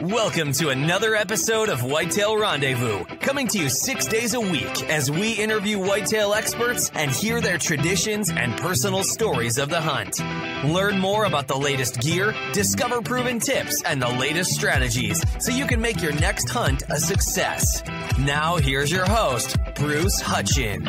Welcome to another episode of Whitetail Rendezvous, coming to you 6 days a week as we interview whitetail experts and hear their traditions and personal stories of the hunt. Learn more about the latest gear, discover proven tips, and the latest strategies so you can make your next hunt a success. Now, here's your host, Bruce Hutchin.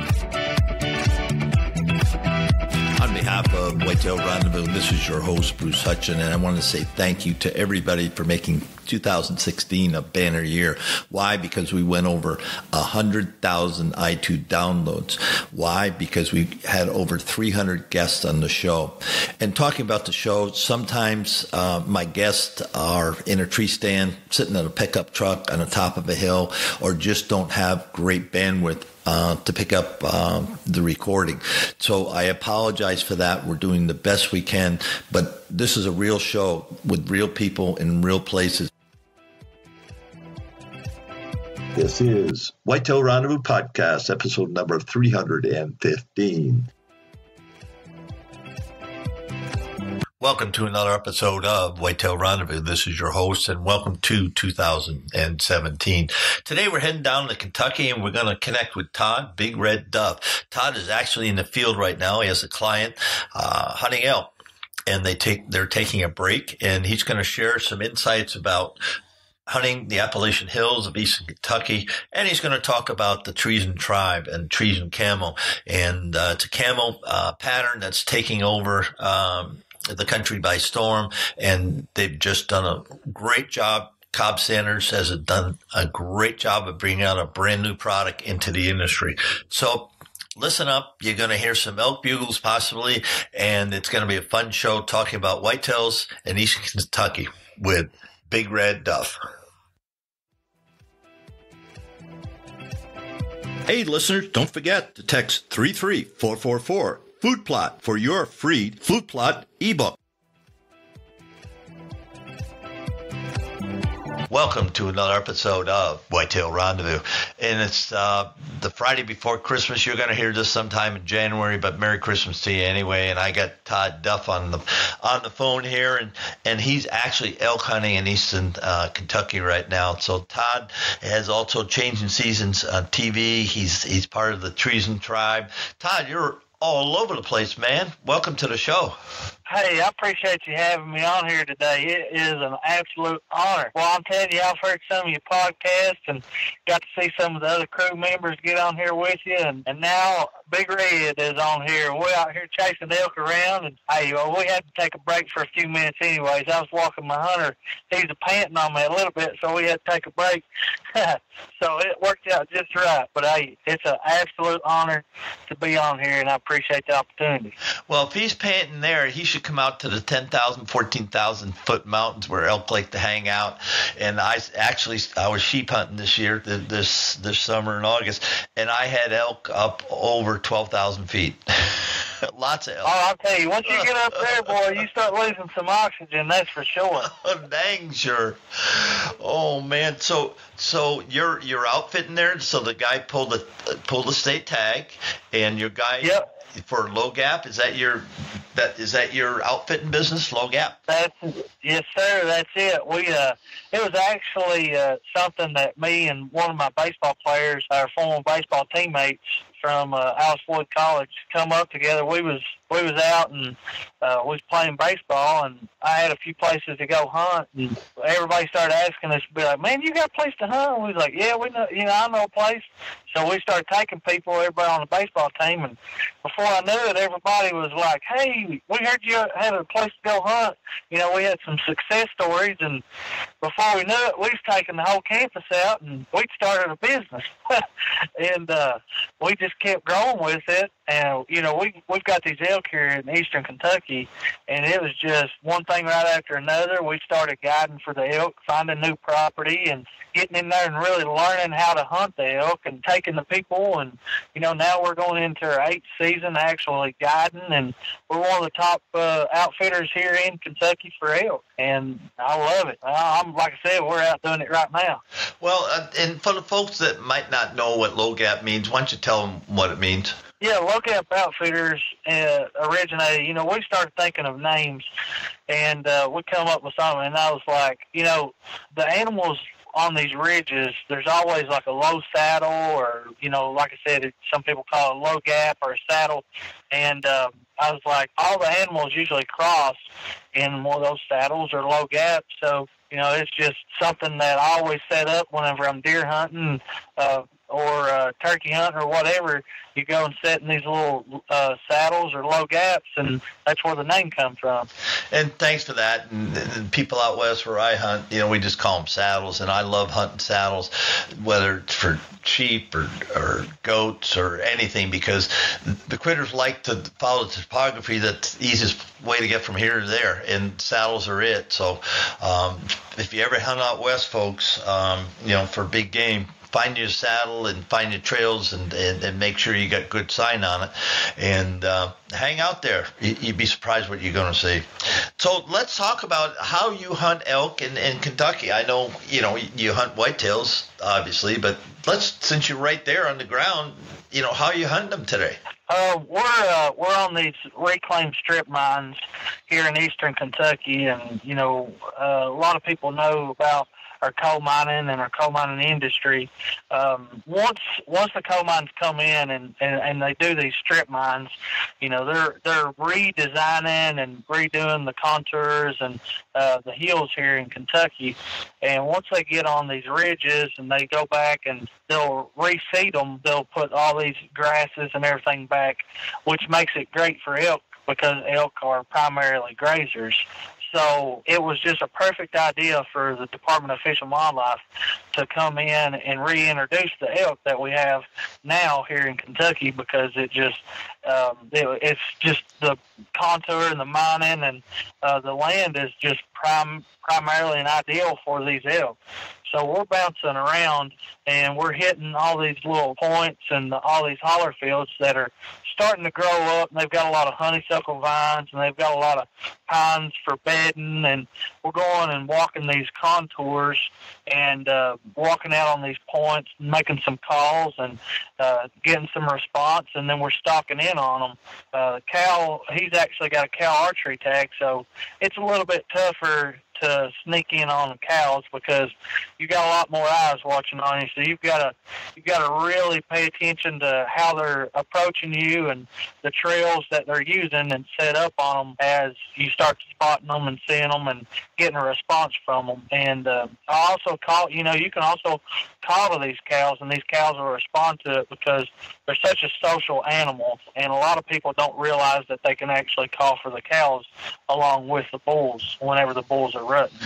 On behalf of Whitetail Rendezvous, this is your host, Bruce Hutchin, and I want to say thank you to everybody for making 2016 a banner year. Why? Because we went over 100,000 iTunes downloads. Why? Because we had over 300 guests on the show. And talking about the show, sometimes my guests are in a tree stand, sitting in a pickup truck on the top of a hill, or just don't have great bandwidth to pick up the recording. So I apologize for that. We're doing the best we can, but this is a real show with real people in real places. This is Whitetail Rendezvous Podcast, episode number 315. Welcome to another episode of Whitetail Rendezvous. This is your host, and welcome to 2017. Today we're heading down to Kentucky, and we're going to connect with Todd Big Red Duff. Todd is actually in the field right now. He has a client hunting elk, and they're taking a break, and he's going to share some insights about hunting the Appalachian Hills of Eastern Kentucky, and he's going to talk about the Treezyn tribe and Treezyn Camo. And it's a camo pattern that's taking over the country by storm, and they've just done a great job. Cobb Sanders has done a great job of bringing out a brand new product into the industry. So listen up. You're going to hear some elk bugles possibly, and it's going to be a fun show talking about whitetails in Eastern Kentucky with Big Red Duff. Hey, listeners, don't forget to text 33444 Food Plot for your free Food Plot ebook. Welcome to another episode of Whitetail Rendezvous. And it's the Friday before Christmas. You're going to hear this sometime in January, but Merry Christmas to you anyway. And I got Todd Duff on the phone here, and he's actually elk hunting in Eastern Kentucky right now. So Todd has also Changing Seasons on TV. He's part of the Treezyn tribe. Todd, you're all over the place, man. Welcome to the show. Hey, I appreciate you having me on here today. It is an absolute honor. Well, I'm telling you, I've heard some of your podcasts and got to see some of the other crew members get on here with you, and now Big Red is on here. We're out here chasing elk around, and hey, well, we had to take a break for a few minutes anyways. I was walking my hunter. He's panting on me a little bit, so we had to take a break. So it worked out just right. But hey, it's an absolute honor to be on here, and I appreciate the opportunity. Well, if he's panting there, he should come out to the 10,000, 14,000 foot mountains where elk like to hang out. And I was sheep hunting this year, this summer in August, and I had elk up over 12,000 feet. Lots of elk. Oh, I'll tell you, once you get up there, boy, you start losing some oxygen, that's for sure. Dang sure. Oh man, so you're outfitting there. So the guy pulled the state tag, and your guy. Yep. For low gap, is that your outfitting business, low gap? Yes, sir. That's it. It was actually something that me and one of my baseball players, our former baseball teammates from Alice Floyd College, come up together. We was out and we was playing baseball, and I had a few places to go hunt, and everybody started asking us to be like, "Man, you got a place to hunt?" And we was like, "Yeah, we know. I know a place." So we started taking people, everybody on the baseball team, and before I knew it, everybody was like, "Hey, we heard you had a place to go hunt." We had some success stories, and before we knew it, we was taking the whole campus out, and we started a business. And we just kept growing with it. And, we've got these elk here in Eastern Kentucky, and it was just one thing right after another. We started guiding for the elk, finding new property, and getting in there and really learning how to hunt the elk and taking the people. And, now we're going into our 8th season actually guiding, and we're one of the top outfitters here in Kentucky for elk. And I love it. I'm like I said, we're out doing it right now. Well, and for the folks that might not know what low gap means, why don't you tell them what it means? Yeah, low gap outfitters originated. We started thinking of names, and we come up with something. And I was like, the animals on these ridges, there's always like a low saddle, or like I said, some people call it a low gap or a saddle. And I was like, all the animals usually cross in one of those saddles or low gaps. So it's just something that I always set up whenever I'm deer hunting or turkey hunting or whatever. You go and set in these little saddles or low gaps, and that's where the name comes from. And thanks for that. And people out west where I hunt, we just call them saddles, and I love hunting saddles, whether it's for sheep or goats or anything, because the critters like to follow the topography. That's the easiest way to get from here to there, and saddles are it. So if you ever hunt out west, folks, for big game, find your saddle and find your trails and make sure you got good sign on it, and hang out there. You'd be surprised what you're going to see. So let's talk about how you hunt elk in Kentucky. I know, you hunt whitetails, obviously, but since you're right there on the ground, how are you hunting them today? We're on these reclaimed strip mines here in eastern Kentucky, and a lot of people know about our coal mining and our coal mining industry. Once the coal mines come in and they do these strip mines, they're redesigning and redoing the contours and the hills here in Kentucky. And once they get on these ridges and they go back and they'll reseed them, they'll put all these grasses and everything back, which makes it great for elk because elk are primarily grazers. So it was just a perfect idea for the Department of Fish and Wildlife to come in and reintroduce the elk that we have now here in Kentucky, because it's just the contour and the mining and the land is just primarily an ideal for these elk. So we're bouncing around and we're hitting all these little points and all these holler fields that are starting to grow up, and they've got a lot of honeysuckle vines and they've got a lot of pines for bedding, and we're going and walking these contours and walking out on these points and making some calls and getting some response, and then we're stalking in on them. Cal, he's actually got a cow archery tag, so it's a little bit tougher to sneak in on the cows because you got a lot more eyes watching on you. So you've got to really pay attention to how they're approaching you and the trails that they're using and set up on them as you start spotting them and seeing them and getting a response from them. And I also call, you can also call to these cows, and these cows will respond to it because they're such a social animal, and a lot of people don't realize that they can actually call for the cows along with the bulls whenever the bulls are rutting.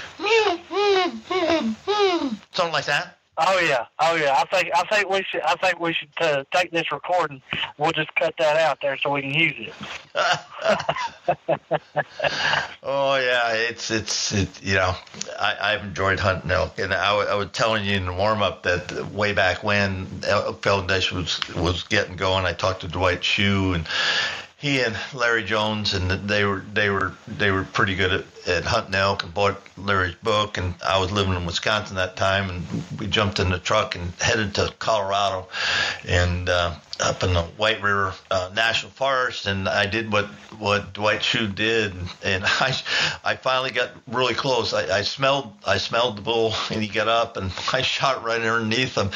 Something like that? Oh yeah. I think we should take this recording. We'll just cut that out there so we can use it. Oh yeah, it's I've enjoyed hunting elk, and I was telling you in the warm up that way back when Elk Foundation was getting going, I talked to Dwight Shue, and he and Larry Jones, and they were pretty good at hunting elk, and bought Larry's book. And I was living in Wisconsin that time, and we jumped in the truck and headed to Colorado, and up in the White River National Forest. And I did what Dwight Shue did, and I finally got really close. I smelled the bull, and he got up, and I shot right underneath him.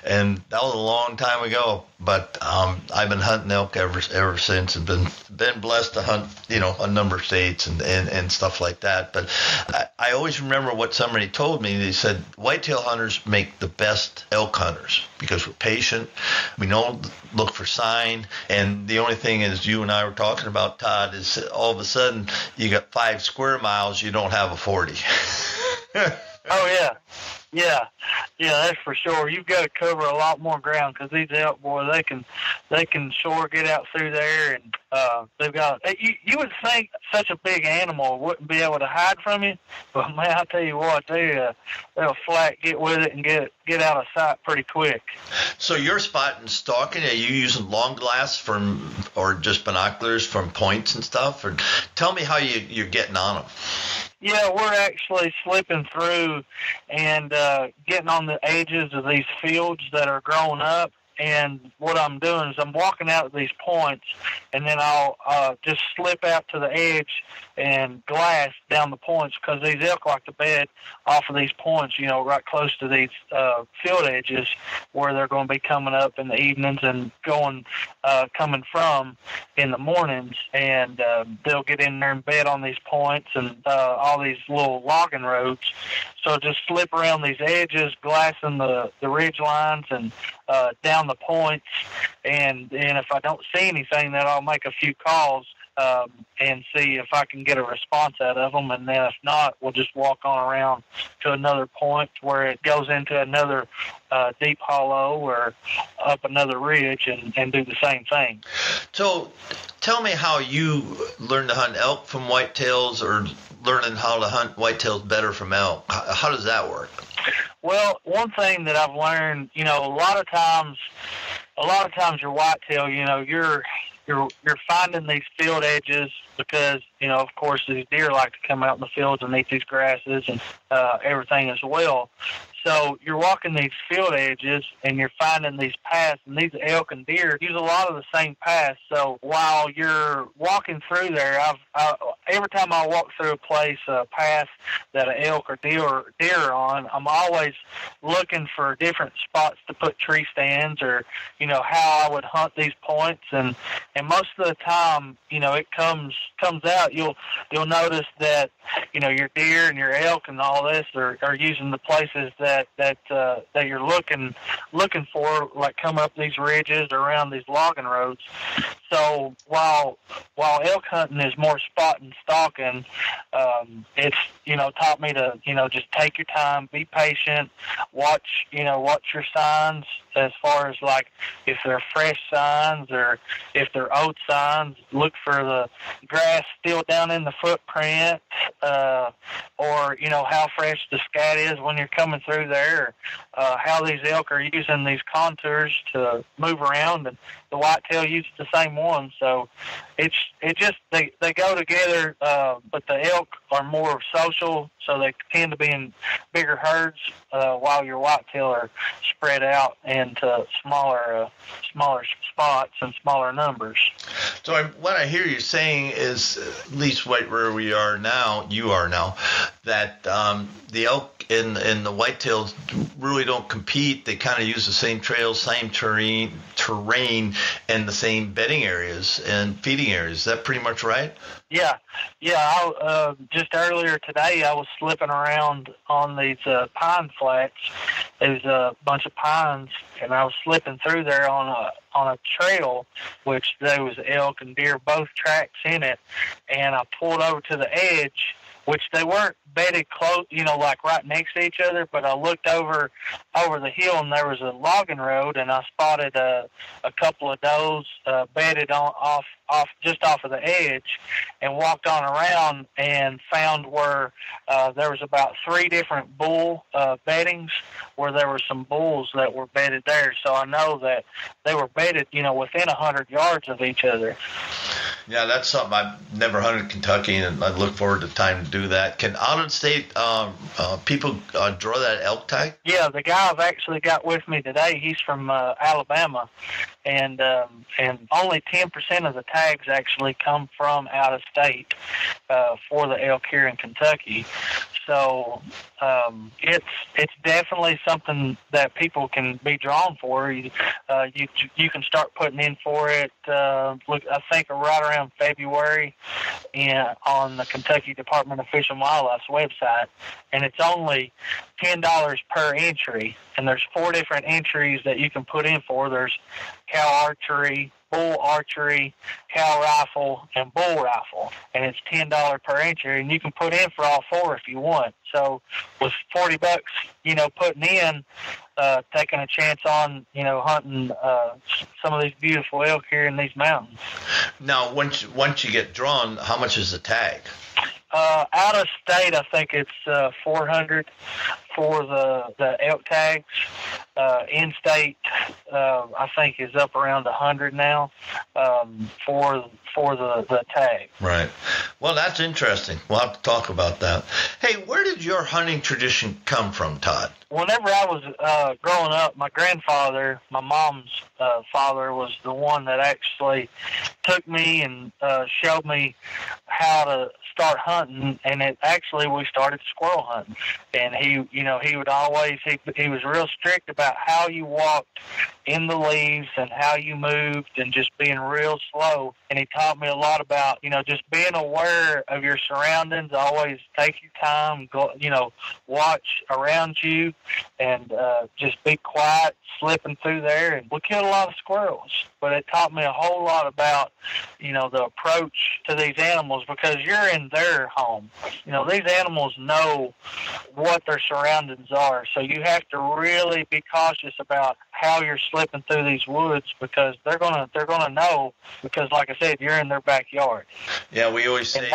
And that was a long time ago, but I've been hunting elk ever since, and been blessed to hunt a number of states and stuff like that. But I always remember what somebody told me. They said whitetail hunters make the best elk hunters because we're patient. We don't look for sign, and the only thing is, you and I were talking about, Todd, is all of a sudden you got 5 square miles, you don't have a 40. Oh yeah, that's for sure. You've got to cover a lot more ground because these elk, boy, they can sure get out through there, and they've got. You would think such a big animal wouldn't be able to hide from you, but man, I tell you what, they'll flat get with it and get out of sight pretty quick. So you're spotting stalking. Are you using long glass or just binoculars from points and stuff? Or tell me how you're getting on them. Yeah, we're actually slipping through and getting on the edges of these fields that are growing up And what I'm doing is I'm walking out to these points, and then I'll just slip out to the edge and glass down the points, because these elk like to bed off of these points, right close to these field edges where they're going to be coming up in the evenings and coming from in the mornings. And they'll get in there and bed on these points and all these little logging roads. So just slip around these edges, glassing the ridge lines and down the points. And if I don't see anything, then I'll make a few calls and see if I can get a response out of them. And then if not, we'll just walk on around to another point where it goes into another deep hollow or up another ridge and do the same thing. So tell me how you learn to hunt elk from whitetails, or learning how to hunt whitetails better from elk. How does that work? Well, one thing that I've learned, a lot of times your whitetail, you're finding these field edges because, of course, these deer like to come out in the fields and eat these grasses and everything as well. So you're walking these field edges and you're finding these paths, and these elk and deer use a lot of the same paths. So while you're walking through there, every time I walk through a place, a path that an elk or deer are on, I'm always looking for different spots to put tree stands, or how I would hunt these points. And most of the time, it comes out. You'll notice that your deer and your elk and all this are using the places that you're looking for, like come up these ridges around these logging roads. So while elk hunting is more spot and stalking, it's taught me to just take your time, be patient, watch your signs, as far as like if they're fresh signs or if they're old signs. Look for the grass still down in the footprint, or how fresh the scat is when you're coming through there, how these elk are using these contours to move around, and the whitetail uses the same one. So they go together, but the elk are more social, so they tend to be in bigger herds, while your whitetail are spread out into smaller spots and smaller numbers. So what I hear you saying is, at least where you are now, that the elk and the whitetails really don't compete. They kind of use the same trails, same terrain, and the same bedding areas and feeding areas. Is that pretty much right? Yeah. Just earlier today, I was slipping around on these pine flats. There's a bunch of pines, and I was slipping through there on a trail, which there was elk and deer, both tracks in it. And I pulled over to the edge, which they weren't bedded close, like right next to each other, but I looked over the hill, and there was a logging road, and I spotted a couple of does bedded off of the edge, and walked on around and found where there was about 3 different bull beddings, where there were some bulls that were bedded there. So I know that they were bedded, within 100 yards of each other. Yeah, that's something I've never hunted in Kentucky, and I look forward to time to do that. Can out-of-state people draw that elk tag? Yeah, the guy I've actually got with me today, he's from Alabama, and only 10% of the tags actually come from out of state for the elk here in Kentucky. So it's definitely something that people can be drawn for. You can start putting in for it. Look, I think right around February, on the Kentucky Department of Fish and Wildlife's website, and it's only $10 per entry. And there's 4 different entries that you can put in for. There's cow archery, bull archery, cow rifle, and bull rifle, and it's $10 per entry, and you can put in for all 4 if you want. So with $40, putting in, taking a chance on, hunting some of these beautiful elk here in these mountains. Now, once you get drawn, how much is the tag? Out of state, I think it's $400 for the elk tags. In-state, I think, is up around 100 now for the tag. Right. Well, that's interesting. We'll have to talk about that. Hey, where did your hunting tradition come from, Todd? Whenever I was growing up, my grandfather, my mom's father, was the one that actually took me and showed me how to start hunting. And we started squirrel hunting. And he would always, he was real strict about how you walked in the leaves and how you moved and just being real slow. And he taught me a lot about, just being aware of your surroundings. Always take your time, go, watch around you, and just be quiet, slipping through there. And we killed a lot of squirrels, but it taught me a whole lot about, the approach to these animals, because you're in their home. These animals know what their surroundings are, so you have to really be cautious about how you're slipping through these woods, because they're gonna know, because like I said, you're in their backyard. Yeah, we always say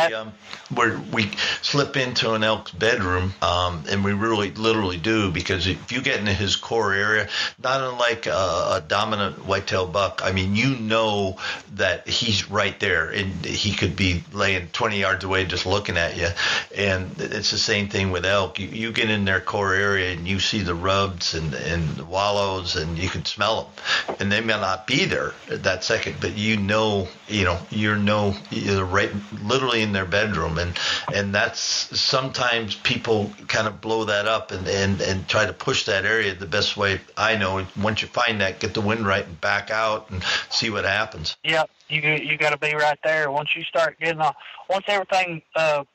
where we slip into an elk's bedroom, and we really literally do, because if you get into his core area, not unlike a dominant whitetail buck, I mean, that he's right there, and he could be laying 20 yards away just looking at you. And it's the same thing with elk. You get in their core area and you see the rubs and the wallows, and you can smell them, and they may not be there at that second, but you're right, literally in their bedroom. And that's, sometimes people kind of blow that up and try to push that area. The best way I know, once you find that, get the wind right and back out and see what happens. Yep. You got to be right there. Once you start getting once everything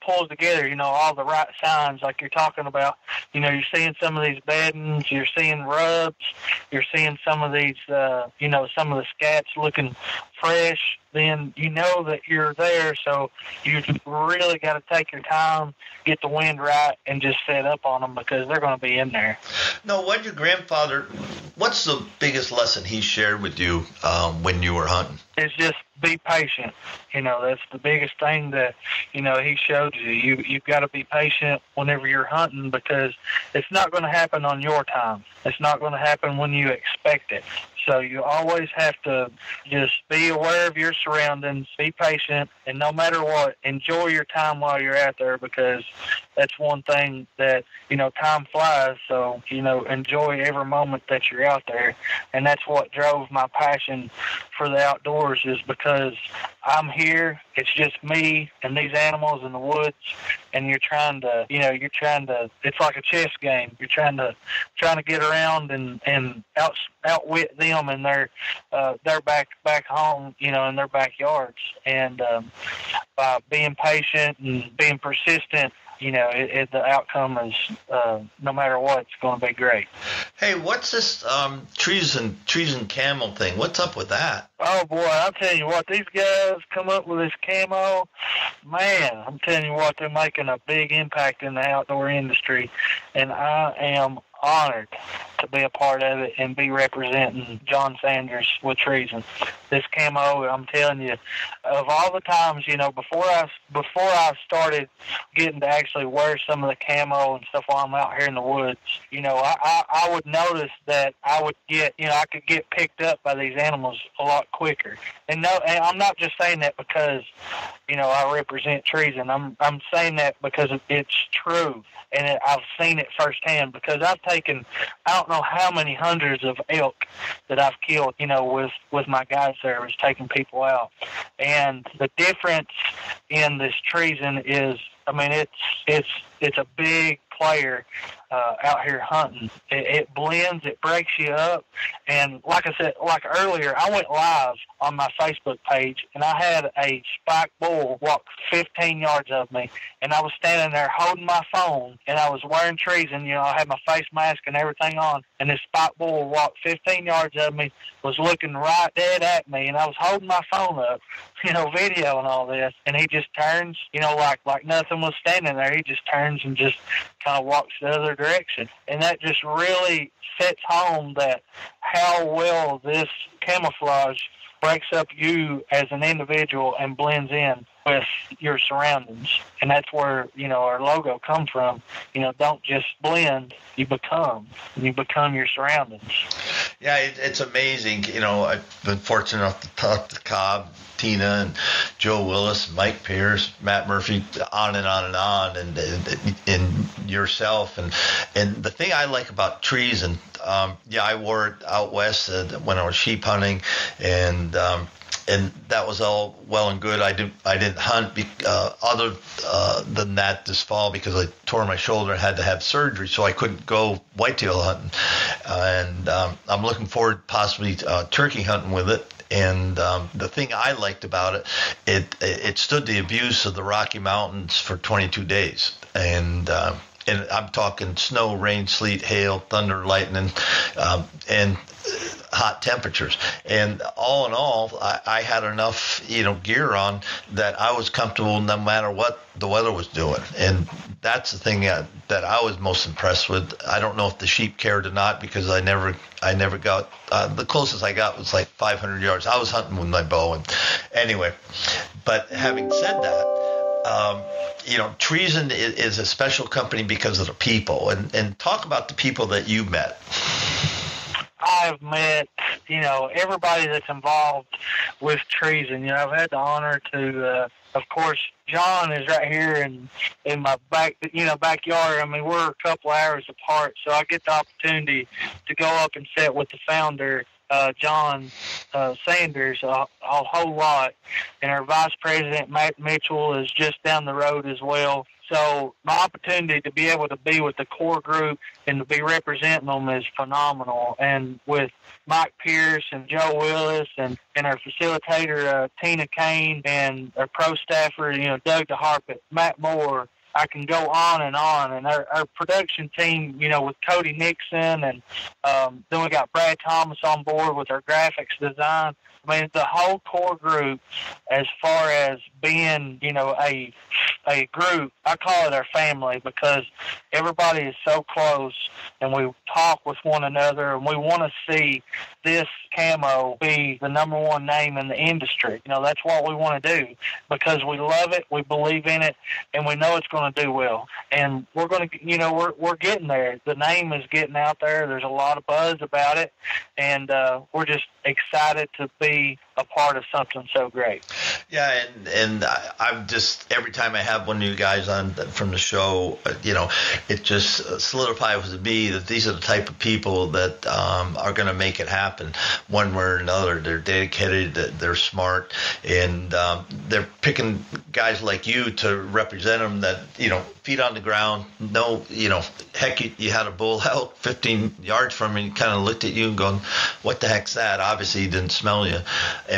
pulls together, all the right signs like you're talking about, you're seeing some of these beddings, you're seeing rubs, you're seeing some of these, some of the scats looking fresh, then you know that you're there. So you really got to take your time, get the wind right, and just set up on them, because they're going to be in there. No, what's the biggest lesson he shared with you when you were hunting? It's just be patient. That's the biggest thing that, he showed you. You've got to be patient whenever you're hunting, because it's not going to happen on your time. It's not going to happen when you expect it. So you always have to just be aware of your surroundings, be patient, and no matter what, enjoy your time while you're out there, because that's one thing that, time flies. So, enjoy every moment that you're out there. And that's what drove my passion for the outdoors, is because I'm here. It's just me and these animals in the woods, and you're trying to, it's like a chess game. You're trying to get around and outwit them in their back home, in their backyards. And by being patient and being persistent, the outcome is, no matter what, it's going to be great. Hey, what's this Treezyn Camo thing? What's up with that? Oh, boy, I'll tell you what, these guys come up with this camo. Man, I'm telling you what, they're making a big impact in the outdoor industry, and I am honored to be a part of it and be representing John Sanders with Treezyn. This camo, I'm telling you, of all the times, before I started getting to actually wear some of the camo and stuff while I'm out here in the woods, I would notice that I would get, I could get picked up by these animals a lot quicker. And I'm not just saying that because, I represent Treezyn. I'm saying that because it's true, and I've seen it firsthand, because I've taken, I don't know how many hundreds of elk that I've killed, with my guide service, taking people out. And the difference in this Treezyn is, it's a big player out here hunting. It blends, it breaks you up. And like I said, like earlier, I went live on my Facebook page, and I had a spike bull walk 15 yards of me, and I was standing there holding my phone, and I was wearing Treezyn. I had my face mask and everything on, and this spike bull walked 15 yards of me, was looking right dead at me, and I was holding my phone up, video and all this, and he just turns, like nothing was standing there. He just turns and just kind of walks the other direction. And that just really sets home that how well this camouflage breaks up you as an individual and blends in with your surroundings. And that's where, our logo comes from. Don't just blend, you become your surroundings. Yeah, it's amazing. I've been fortunate enough to talk to Cobb, Tina, and Joe Willis, Mike Pierce, Matt Murphy, on and on and on, and yourself. And the thing I like about Treezyn, I wore it out west when I was sheep hunting, and that was all well and good. I didn't hunt other than that this fall because I tore my shoulder and had to have surgery, so I couldn't go whitetail hunting. And I'm looking forward possibly turkey hunting with it. And the thing I liked about it stood the abuse of the Rocky Mountains for 22 days. And I'm talking snow, rain, sleet, hail, thunder, lightning, and hot temperatures. And all in all, I had enough, gear on that I was comfortable no matter what the weather was doing. And that's the thing that I was most impressed with. I don't know if the sheep cared or not because I never got, the closest I got was like 500 yards. I was hunting with my bow. And anyway, but having said that, Treezyn is a special company because of the people. And talk about the people that you met. I've met, everybody that's involved with Treezyn. I've had the honor to, of course, John is right here in my backyard. I mean, we're a couple hours apart, so I get the opportunity to go up and sit with the founder, John Sanders, a whole lot. And our vice president, Matt Mitchell, is just down the road as well. So my opportunity to be able to be with the core group and to be representing them is phenomenal. And with Mike Pierce and Joe Willis and our facilitator, Tina Kane, and our pro staffer, Doug DeHarpett, Matt Moore, I can go on. And our production team, with Cody Nixon, and then we got Brad Thomas on board with our graphics design. I mean, the whole core group, as far as being, a group, I call it our family because everybody is so close and we talk with one another and we want to see this camo be the number one name in the industry. That's what we want to do because we love it, we believe in it, and we know it's going to do well. And we're going to, we're getting there. The name is getting out there. There's a lot of buzz about it, and we're just excited to be a part of something so great. Yeah, and I'm just, every time I have one of you guys on from the show, it just solidifies with me that these are the type of people that are going to make it happen one way or another. They're dedicated, they're smart, and they're picking guys like you to represent them that, feet on the ground, heck, you had a bull out 15 yards from him and he kind of looked at you and going, what the heck's that? Obviously he didn't smell you,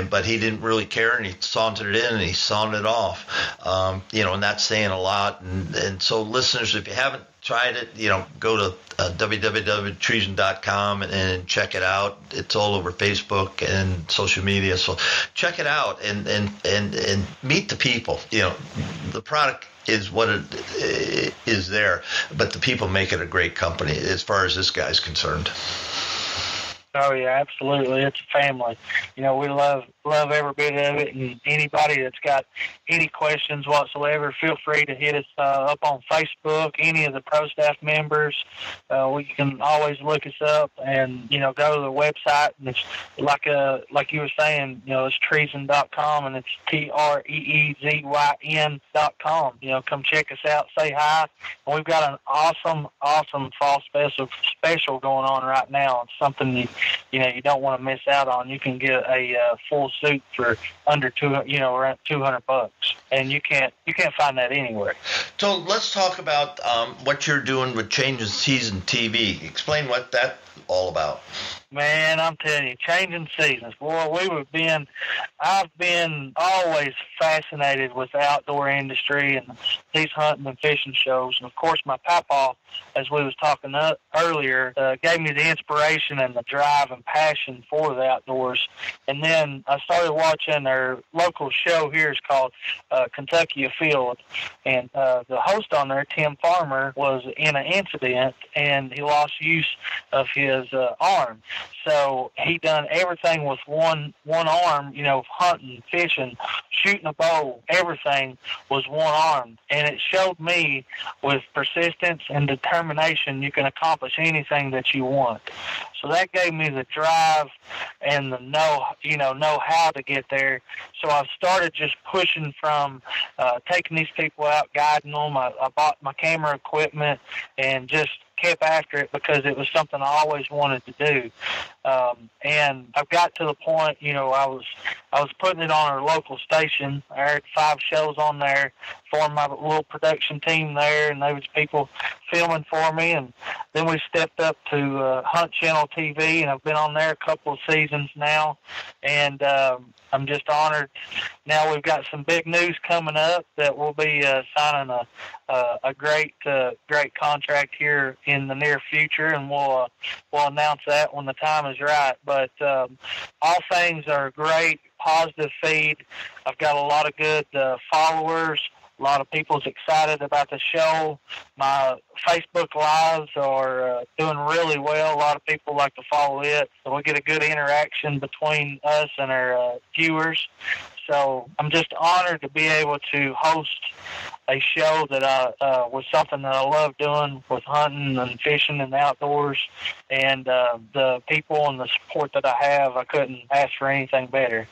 but he didn't really care, and he sauntered in and he sauntered off, and that's saying a lot. And so listeners, if you haven't tried it, go to www.treezyn.com and check it out. It's all over Facebook and social media, so check it out and meet the people. The product is what it is there, but the people make it a great company as far as this guy's concerned. Oh yeah, absolutely. It's a family. We love every bit of it. And anybody that's got any questions whatsoever, feel free to hit us up on Facebook. Any of the pro staff members, we can always look us up and go to the website. And it's like you were saying, it's Treezyn.com, and it's TREEZYN.com. Come check us out, say hi. And we've got an awesome fall special going on right now. It's something you don't want to miss out on. You can get a full suit for under around $200, and you can't find that anywhere. So let's talk about what you're doing with Change of Season TV. Explain what that's all about. Man, I'm telling you, changing seasons. Boy, I've been always fascinated with the outdoor industry and these hunting and fishing shows. And, of course, my papa, as we was talking earlier, gave me the inspiration and the drive and passion for the outdoors. And then I started watching their local show here. It's called Kentucky Afield. And the host on there, Tim Farmer, was in an incident, and he lost use of his arm. So he done everything with one arm, hunting, fishing, shooting a bow, everything was one arm. And it showed me with persistence and determination you can accomplish anything that you want. So that gave me the drive and the know how to get there. So I started just pushing from taking these people out, guiding them. I bought my camera equipment and just kept after it because it was something I always wanted to do. And I've got to the point, I was putting it on our local station. I had 5 shows on there, formed my little production team there, and there was people filming for me. And then we stepped up to Hunt Channel TV, and I've been on there a couple of seasons now. And I'm just honored. Now we've got some big news coming up that we'll be signing a great contract here in the near future, and we'll announce that when the time is right. But all things are great, positive feed. I've got a lot of good followers. A lot of people's excited about the show. My Facebook Lives are doing really well. A lot of people like to follow it. So we get a good interaction between us and our viewers. So I'm just honored to be able to host a show that was something that I love doing with hunting and fishing and the outdoors. And the people and the support that I have, I couldn't ask for anything better.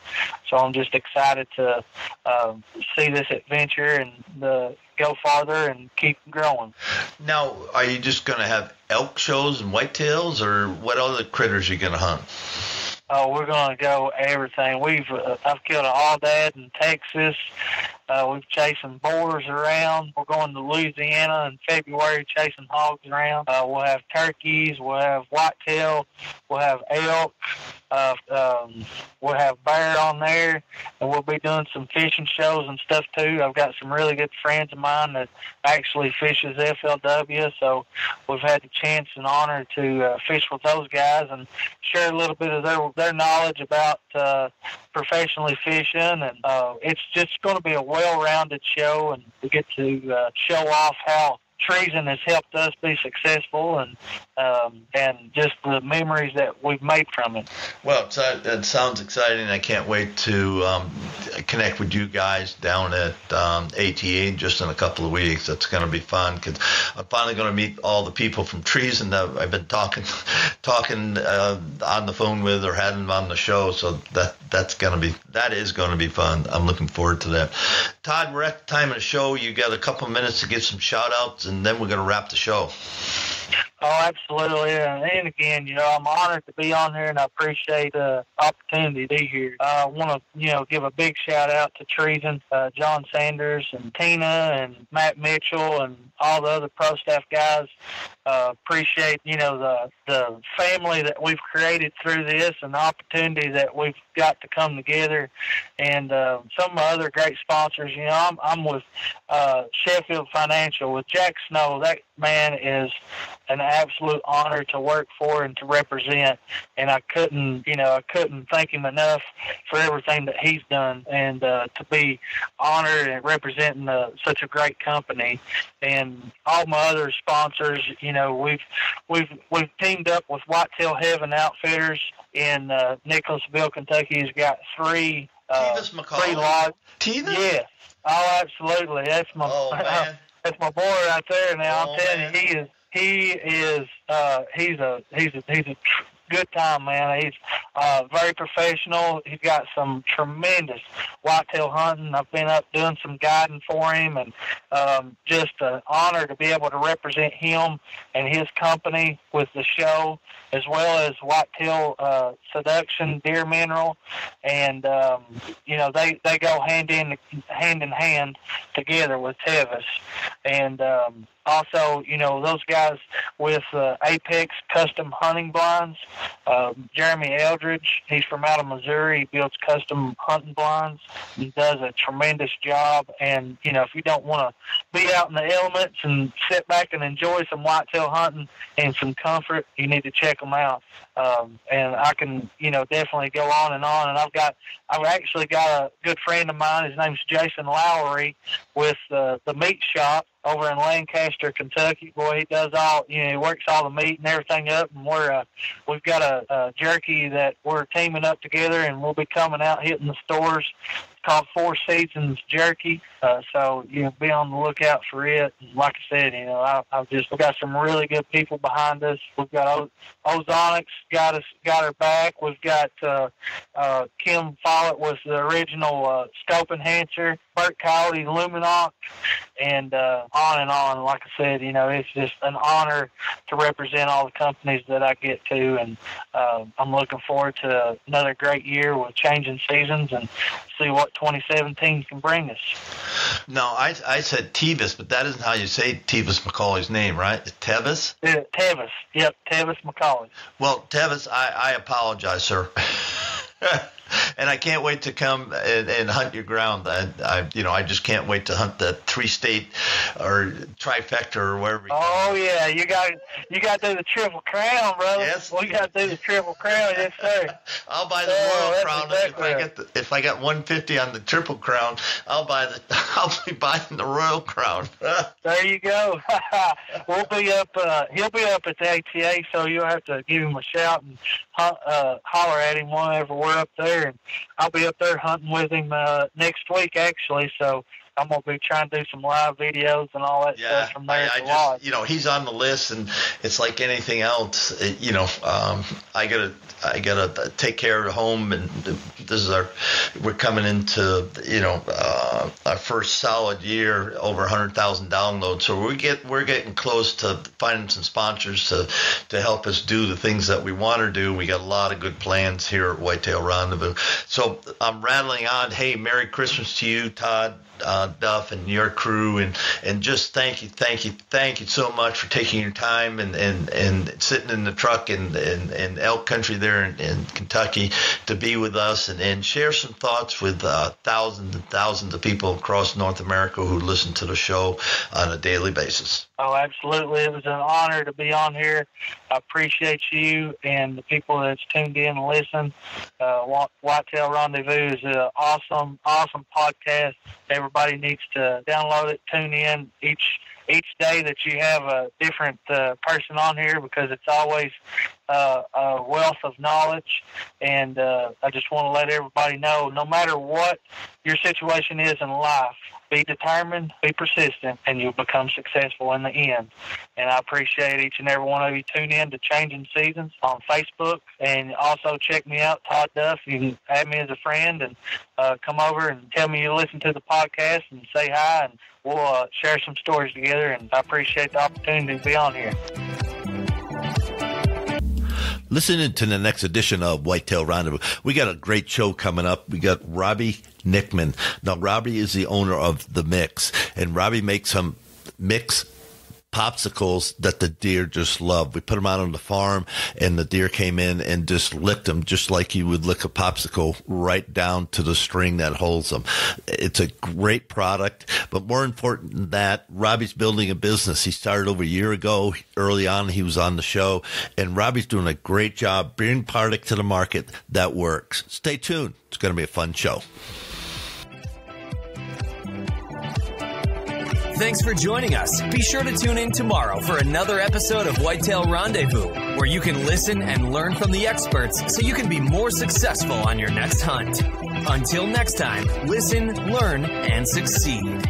So I'm just excited to see this adventure and go farther and keep growing. Now, are you just going to have elk shows and whitetails, or what other critters are you going to hunt? Oh, we're going to go everything. I've killed an aoudad in Texas. We've chasing boars around. We're going to Louisiana in February chasing hogs around. We'll have turkeys. We'll have whitetail. We'll have elk. We'll have bear on there. And we'll be doing some fishing shows and stuff too. I've got some really good friends of mine that actually fishes FLW. So we've had the chance and honor to fish with those guys and share a little bit of their knowledge about professionally fishing. And it's just going to be a well-rounded show, and we get to show off how Treezyn has helped us be successful, and just the memories that we've made from it. Well, that sounds exciting. I can't wait to connect with you guys down at ATA just in a couple of weeks. That's going to be fun because I'm finally going to meet all the people from Treezyn that I've been talking on the phone with or had them on the show. So that is going to be fun. I'm looking forward to that. Todd, we're at the time of the show. You got a couple of minutes to give some shout outs, and then we're going to wrap the show. Oh, absolutely. And again, I'm honored to be on here, and I appreciate the opportunity to be here. I want to, give a big shout out to Treezyn, John Sanders, and Tina, and Matt Mitchell, and all the other pro staff guys. Appreciate, the family that we've created through this and the opportunity that we've got to come together. And some of my other great sponsors, I'm with Sheffield Financial, with Jack Snow. That man is an absolute honor to work for and to represent, and I couldn't thank him enough for everything that he's done, and to be honored and representing such a great company. And all my other sponsors, we've teamed up with Whitetail Heaven Outfitters in Nicholasville, Kentucky. He's got three lodges. Tina? Yes. Oh, absolutely. That's my that's my boy right there. Now I'm telling you, he's a good time, man. He's very professional. He's got some tremendous whitetail hunting. I've been up doing some guiding for him, and just an honor to be able to represent him and his company with the show, as well as Whitetail Seduction Deer Mineral. And they go hand in hand together with Tevis. And Also, those guys with Apex Custom Hunting Blinds, Jeremy Eldridge, he's from out of Missouri. He builds custom hunting blinds. He does a tremendous job. And, if you don't want to be out in the elements and sit back and enjoy some whitetail hunting and some comfort, you need to check them out. And I can, definitely go on. And I've actually got a good friend of mine. His name's Jason Lowry with the meat shop over in Lancaster, Kentucky. Boy, he does all, he works all the meat and everything up. And we've got a jerky that we're teaming up together, and we'll be coming out hitting the stores. It's called Four Seasons Jerky. So, be on the lookout for it. And like I said, we've got some really good people behind us. We've got Ozonics got her back. We've got Kim Follett was the original scope enhancer, Bert Coyote Luminox, and on and on. Like I said, it's just an honor to represent all the companies that I get to, and I'm looking forward to another great year with changing seasons and see what 2017 can bring us. No, I said Tevis, but that isn't how you say Tevis McCauley's name, right? Tevis? Yeah, Tevis. Yep, Tevis McCauley. Well, Tevis, I apologize, sir. And I can't wait to come and hunt your ground. I just can't wait to hunt the 3-state or trifecta or wherever. Oh yeah, you got to do the Triple Crown, brother. Yes, we got to do the Triple Crown, yes sir. I'll buy the Royal Crown if I got 150 on the Triple Crown. I'll be buying the Royal Crown. There you go. We'll be up. He'll be up at the ATA, so you'll have to give him a shout and holler at him whenever we're up there. And I'll be up there hunting with him next week, actually. So I'm going to be trying to do some live videos and all that stuff from there. He's on the list, and it's like anything else. I gotta take care of the home, and we're coming into our first solid year, over 100,000 downloads. So we're getting close to finding some sponsors to help us do the things that we want to do. We got a lot of good plans here at Whitetail Rendezvous. So I'm rattling on. Hey, Merry Christmas to you, Todd Duff, and your crew, and just thank you so much for taking your time and sitting in the truck in elk country there in Kentucky to be with us and share some thoughts with thousands and thousands of people across North America who listen to the show on a daily basis. Oh, absolutely. It was an honor to be on here. I appreciate you and the people that's tuned in and listened. Whitetail Rendezvous is an awesome podcast. Everybody needs to download it, tune in each day that you have a different person on here, because it's always a wealth of knowledge. And I just want to let everybody know, no matter what your situation is in life, be determined, be persistent, and you'll become successful in the end. And I appreciate each and every one of you. Tune in to Changing Seasons on Facebook, and also check me out, Todd Duff. You can add me as a friend and come over and tell me you listen to the podcast and say hi, and we'll share some stories together. And I appreciate the opportunity to be on here. Listening to the next edition of Whitetail Rendezvous. We got a great show coming up. We got Robbie Nickman. Now, Robbie is the owner of The Mix, and Robbie makes some mix popsicles that the deer just love. We put them out on the farm, and the deer came in and just licked them just like you would lick a popsicle, right down to the string that holds them. It's a great product, but more important than that, Robbie's building a business. He started over a year ago. Early on, he was on the show, and Robbie's doing a great job bringing product to the market that works. Stay tuned. It's going to be a fun show. Thanks for joining us. Be sure to tune in tomorrow for another episode of Whitetail Rendezvous, where you can listen and learn from the experts so you can be more successful on your next hunt. Until next time, listen, learn, and succeed.